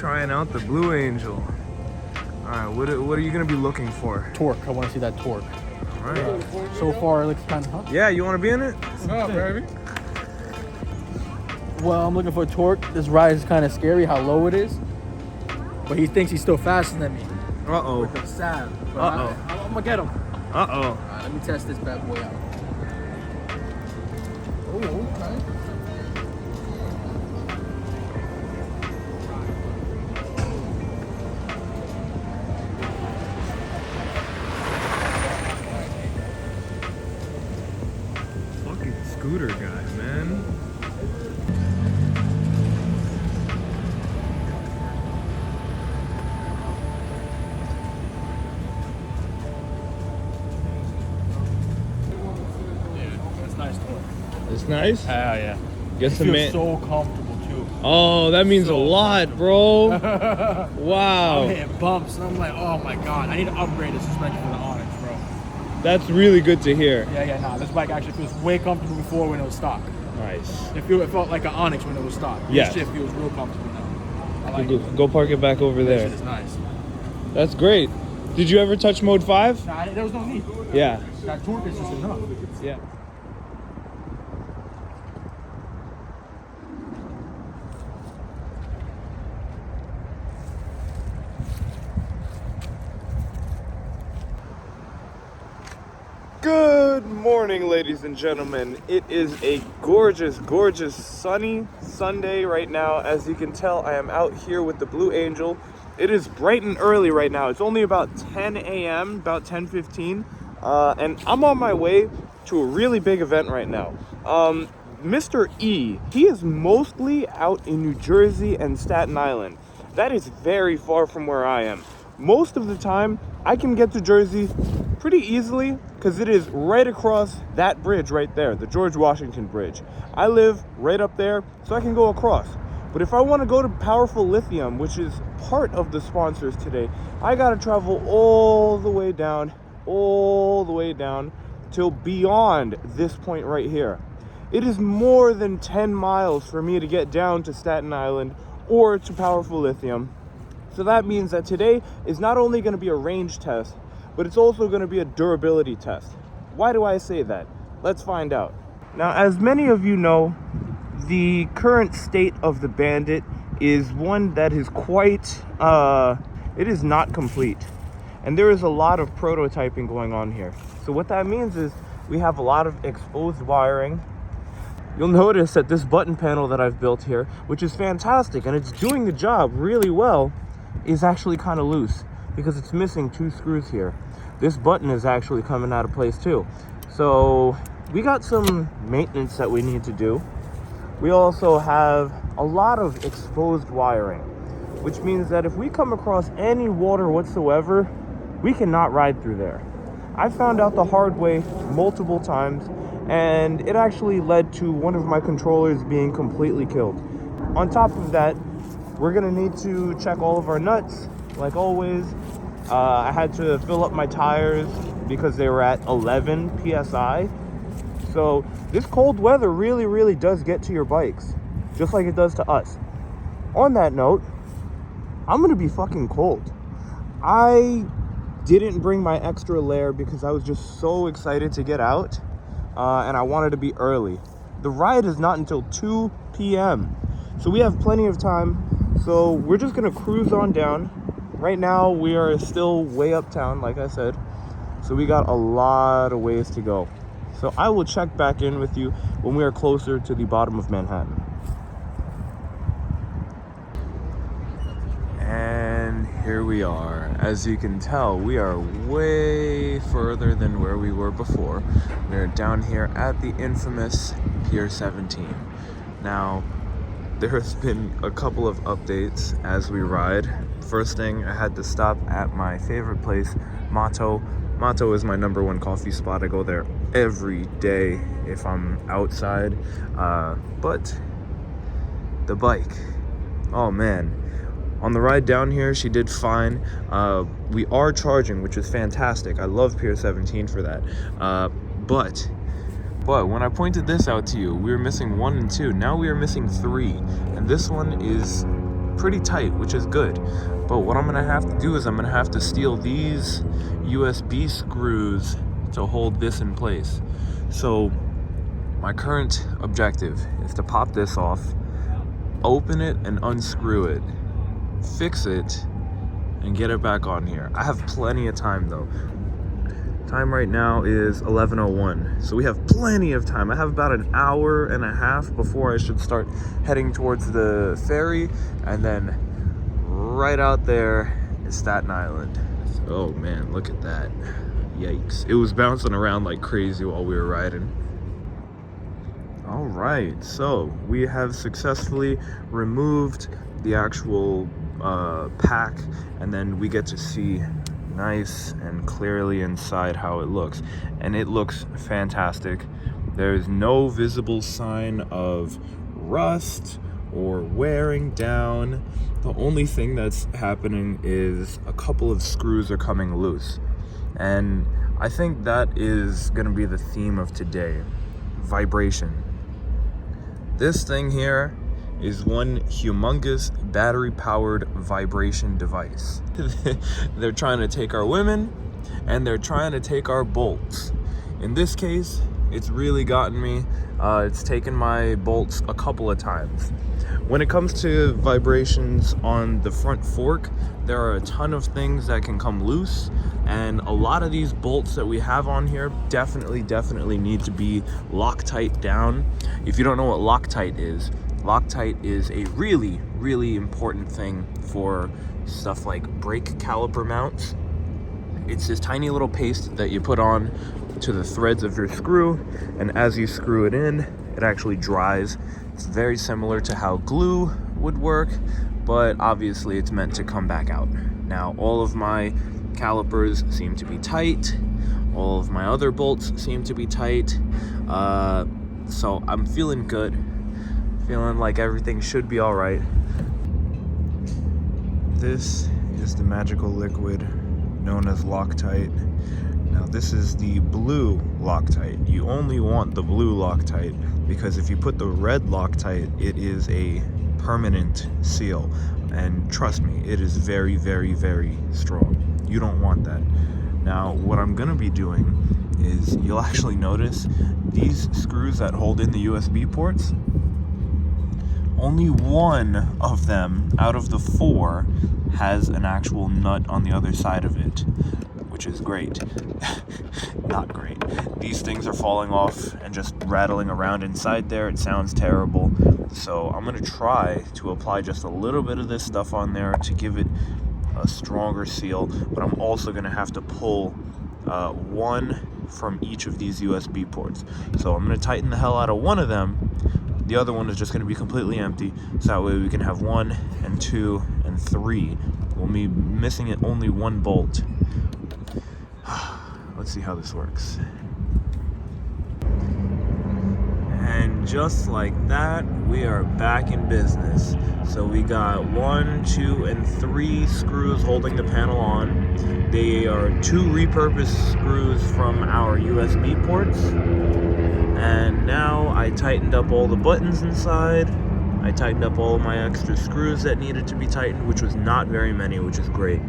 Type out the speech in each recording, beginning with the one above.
trying out the Blue Angel. All right, what are you gonna be looking for? Torque. I want to see that torque. All right. So far, it looks kind of. Yeah, you want to be in it? What's up, baby? Well, I'm looking for torque. This ride is kind of scary, how low it is. But he thinks he's still faster than me. Uh-oh. With the sab. Uh-oh. I'm gonna get him. Uh-oh. All right, let me test this bad boy out. Oh, okay. Fucking scooter guy, man. That's nice torque. It's nice? Yeah. Get It some feels man. so comfortable too. Oh, that means a lot, bro. I'm Wow. hitting bumps and I'm like, oh my god, I need to upgrade the suspension for the Onyx, bro. That's really good to hear. Nah, this bike actually feels way comfortable before when it was stock. Nice. It felt like an Onyx when it was stock. Yes. This shit feels real comfortable now. I like it. Go park it back over This there. shit is nice. That's great. Did you ever touch mode 5? Nah, there was no need. Yeah. That torque is just enough. Yeah. Good morning, ladies and gentlemen. It is a gorgeous, gorgeous sunny Sunday right now. As you can tell, I am out here with the Blue Angel. It is bright and early right now. It's only about 10 a.m., about 10:15, and I'm on my way to a really big event right now. Mr. E, he is mostly out in New Jersey and Staten Island. That is very far from where I am. Most of the time, I can get to Jersey pretty easily because it is right across that bridge right there, the George Washington Bridge. I live right up there, so I can go across. But if I want to go to Powerful Lithium, which is part of the sponsors today, I gotta travel all the way down till beyond this point right here. It is more than 10 miles for me to get down to Staten Island or to Powerful Lithium. So that means that today is not only going to be a range test, but it's also going to be a durability test. Why do I say that? Let's find out. Now, as many of you know, the current state of the Bandit is one that is quite, it is not complete. And there is a lot of prototyping going on here. So what that means is we have a lot of exposed wiring. You'll notice that this button panel that I've built here, which is fantastic and it's doing the job really well, is actually kind of loose because it's missing 2 screws here. This button is actually coming out of place too. So we got some maintenance that we need to do. We also have a lot of exposed wiring, which means that if we come across any water whatsoever, we cannot ride through there. I found out the hard way multiple times, and it actually led to one of my controllers being completely killed. On top of that, we're gonna need to check all of our nuts, like always. I had to fill up my tires because they were at 11 PSI. So this cold weather really does get to your bikes, just like it does to us. On that note, I'm gonna be fucking cold. I didn't bring my extra layer because I was just so excited to get out, and I wanted to be early. The ride is not until 2 p.m. So we have plenty of time. So we're just gonna cruise on down. Right now we are still way uptown, like I said. So we got a lot of ways to go. So I will check back in with you when we are closer to the bottom of Manhattan. And here we are. As you can tell, we are way further than where we were before. We're down here at the infamous Pier 17. Now, there has been a couple of updates as we ride. First thing, I had to stop at my favorite place, Motto. Motto is my #1 coffee spot. I go there every day if I'm outside. But the bike, oh man. On the ride down here, she did fine. We are charging, which is fantastic. I love Pier 17 for that. But when I pointed this out to you, we were missing 1 and 2. Now we are missing 3. And this one is pretty tight, which is good. But what I'm gonna have to do is I'm gonna have to steal these USB screws to hold this in place. So my current objective is to pop this off, open it and unscrew it, fix it, and get it back on here. I have plenty of time though. Time right now is 11:01, so we have plenty of time. I have about an hour and a half before I should start heading towards the ferry, and then right out there is Staten Island. Oh man, look at that. Yikes. It was bouncing around like crazy while we were riding. All right, so we have successfully removed the actual pack, and then we get to see nice and clearly inside how it looks, and it looks fantastic. There's no visible sign of rust or wearing down. The only thing that's happening is a couple of screws are coming loose, and I think that is going to be the theme of today: vibration. This thing here is one humongous battery-powered vibration device. They're trying to take our women, and they're trying to take our bolts. In this case, it's really gotten me. It's taken my bolts a couple of times. When it comes to vibrations on the front fork, there are a ton of things that can come loose, and a lot of these bolts that we have on here definitely need to be Loctite down. If you don't know what Loctite is a really important thing for stuff like brake caliper mounts. It's this tiny little paste that you put on to the threads of your screw, and as you screw it in, it actually dries. It's very similar to how glue would work, but obviously it's meant to come back out. Now, all of my calipers seem to be tight. All of my other bolts seem to be tight. So I'm feeling good. Feeling like everything should be all right. This is the magical liquid known as Loctite. Now this is the blue Loctite. You only want the blue Loctite because if you put the red Loctite, it is a permanent seal. And trust me, it is very strong. You don't want that. Now what I'm gonna be doing is, you'll actually notice these screws that hold in the USB ports, only one of them out of the 4 has an actual nut on the other side of it, which is great. Not great. These things are falling off and just rattling around inside there. It sounds terrible. So I'm gonna try to apply just a little bit of this stuff on there to give it a stronger seal, but I'm also gonna have to pull one from each of these USB ports. So I'm gonna tighten the hell out of one of them. The other one is just going to be completely empty, so that way we can have 1 and 2 and 3. We'll be missing it only one bolt. Let's see how this works. And just like that, we are back in business. So we got 1, 2, and 3 screws holding the panel on. They are 2 repurposed screws from our USB ports. And now I tightened up all the buttons inside. I tightened up all of my extra screws that needed to be tightened, which was not very many, which is great.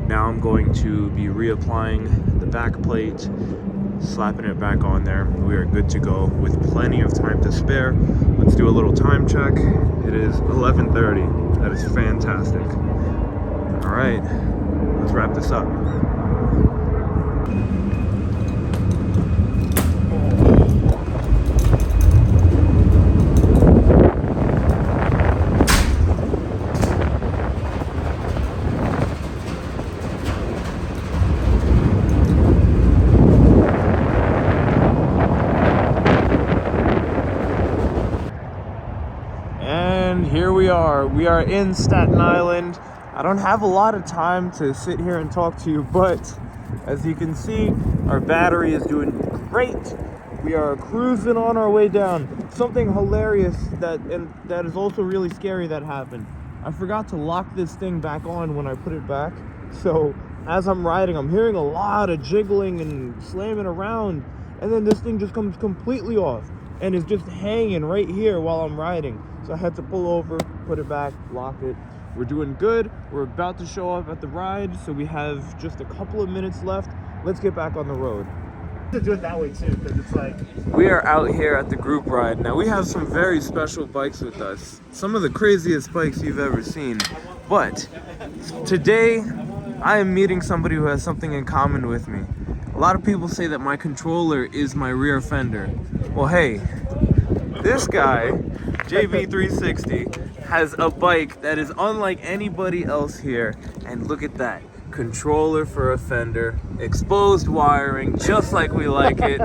Now I'm going to be reapplying the back plate, slapping it back on there. We are good to go with plenty of time to spare. Let's do a little time check. It is 11:30. That is fantastic. All right, let's wrap this up. Here we are. We are in Staten Island. I don't have a lot of time to sit here and talk to you, but as you can see, our battery is doing great. We are cruising on our way down. Something hilarious that is also really scary that happened. I forgot to lock this thing back on when I put it back. So as I'm riding, I'm hearing a lot of jiggling and slamming around, and then this thing just comes completely off and is just hanging right here while I'm riding. So I had to pull over, put it back, lock it. We're doing good. We're about to show up at the ride, so we have just a couple of minutes left. Let's get back on the road. To do it that way too, because it's like We are out here at the group ride. Now we have some very special bikes with us. Some of the craziest bikes you've ever seen. But today, I am meeting somebody who has something in common with me. A lot of people say that my controller is my rear fender. Well, hey, this guy, JB360, has a bike that is unlike anybody else here. And look at that. Controller for a fender, exposed wiring, just like we like it.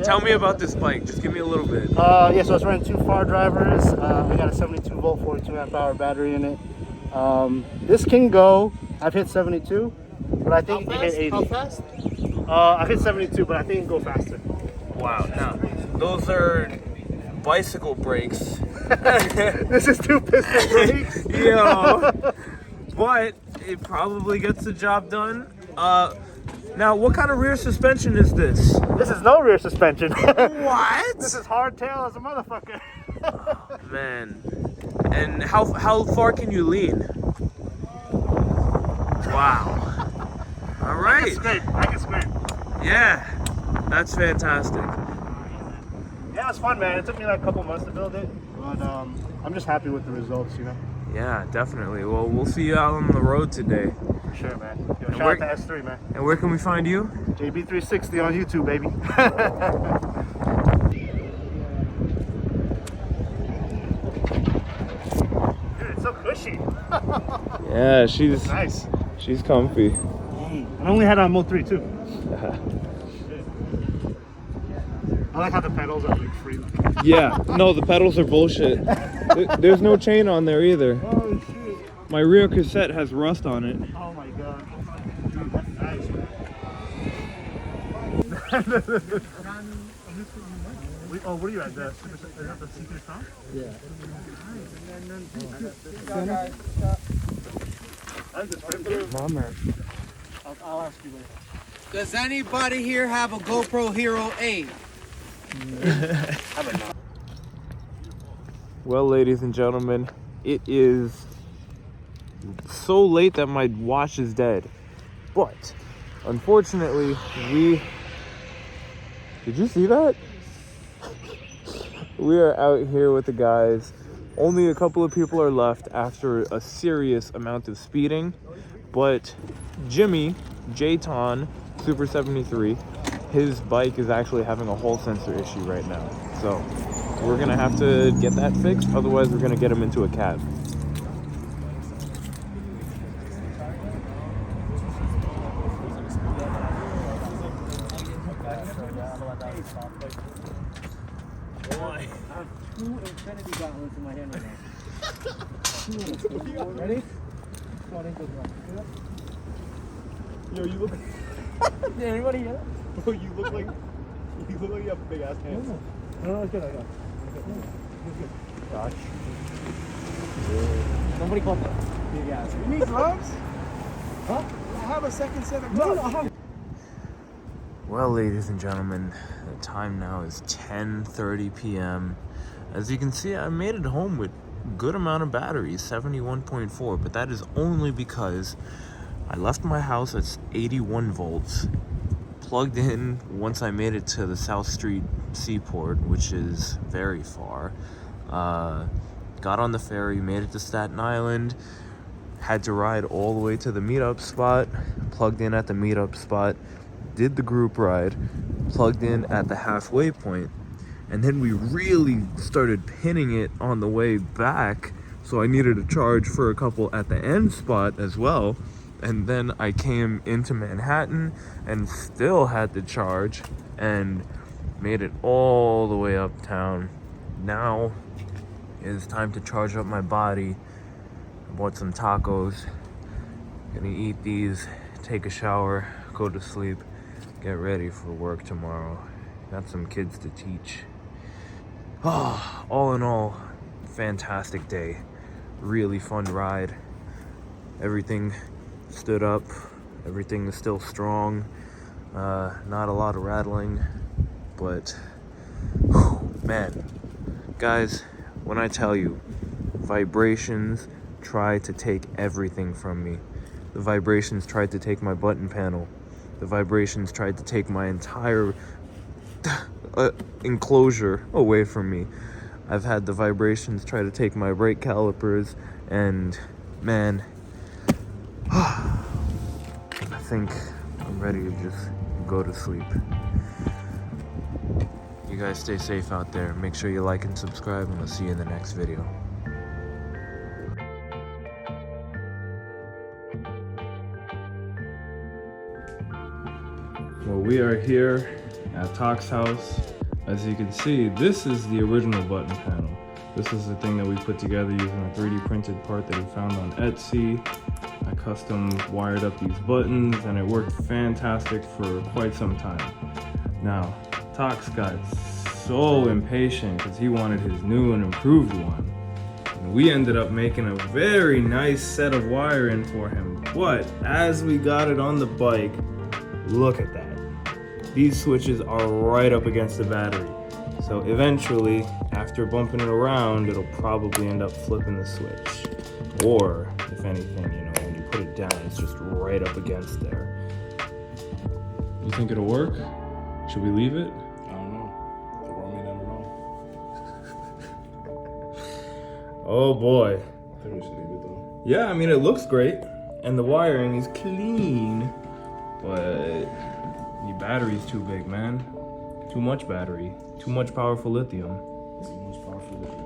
Tell me about this bike. Just give me a little bit. yeah, so it's running 2 far drivers. We got a 72 volt 42 amp hour battery in it. This can go, I've hit 72, but I think it can hit 80. How fast? I've hit 72, but I think it can go faster. Wow. Now, those are bicycle brakes. This is 2 piston brakes. Yo. But it probably gets the job done. Now, what kind of rear suspension is this? This is no rear suspension. What? This is hardtail as a motherfucker. Oh, man. And how far can you lean? Wow. All right. I can scrape. Yeah, that's fantastic. Yeah, it's fun, man. It took me like a couple months to build it, but I'm just happy with the results, you know. Yeah, definitely. Well, we'll see you out on the road today. For sure, man. Yo, shout out to S3, man. And where can we find you? JB360 on YouTube, baby. Dude, it's so cushy. Yeah, she's Nice. she's comfy. I only had it on Mode 3 too. I like how the pedals are like free. Yeah, no, the pedals are bullshit. There's no chain on there either. Oh shit. My rear cassette has rust on it. Oh my god. Dude, that's nice, man. Oh, what are you at? Is that the secret shop? Yeah. I'll ask you later. Does anybody here have a GoPro Hero 8? Well, ladies and gentlemen, it is so late that my watch is dead. But unfortunately, did you see that? We are out here with the guys. Only a couple of people are left after a serious amount of speeding. But Jimmy, J-Ton, Super 73, his bike is actually having a hole sensor issue right now. So we're gonna have to get that fixed, otherwise we're gonna get him into a cab. Two infinity gauntlets in my hand right now. Ready? Yo, you look. Did anybody hear Bro, you look like you have big ass hands. No, it's good. I got it. Gosh. Somebody called that big ass. You need gloves? Huh? I have a second set of gloves. Well, ladies and gentlemen, the time now is 10:30 p.m. As you can see, I made it home with a good amount of batteries, 71.4, but that is only because I left my house at 81 volts, plugged in once I made it to the South Street Seaport, which is very far, got on the ferry, made it to Staten Island, had to ride all the way to the meetup spot, plugged in at the meetup spot, did the group ride, plugged in at the halfway point, and then we really started pinning it on the way back, so I needed a charge for a couple at the end spot as well. And then I came into Manhattan and still had to charge and made it all the way uptown. Now it is time to charge up my body. I bought some tacos, gonna eat these, take a shower, go to sleep, get ready for work tomorrow. Got some kids to teach. Oh, all in all, fantastic day. Really fun ride. Everything stood up. Everything is still strong. Not a lot of rattling, but whew, man, guys, when I tell you, vibrations, try to take everything from me. The vibrations tried to take my button panel. The vibrations tried to take my entire enclosure away from me. I've had the vibrations try to take my brake calipers, and man, I think I'm ready to just go to sleep. You guys stay safe out there. Make sure you like and subscribe, and I'll see you in the next video. Well, we are here at Talk's house. As you can see, this is the original button panel. This is the thing that we put together using a 3D printed part that we found on Etsy. I custom wired up these buttons and it worked fantastic for quite some time. Now, Talk's got so impatient because he wanted his new and improved one. And we ended up making a very nice set of wiring for him. But as we got it on the bike, look at that. These switches are right up against the battery. So eventually, after bumping it around, it'll probably end up flipping the switch. Or, if anything, you know, when you put it down, it's just right up against there. You think it'll work? Should we leave it? I don't know. The world may never know. Oh boy. I think we should leave it though. Yeah, I mean, it looks great. And the wiring is clean. But the battery's too big, man. Too much battery. Too much powerful lithium. Too much powerful.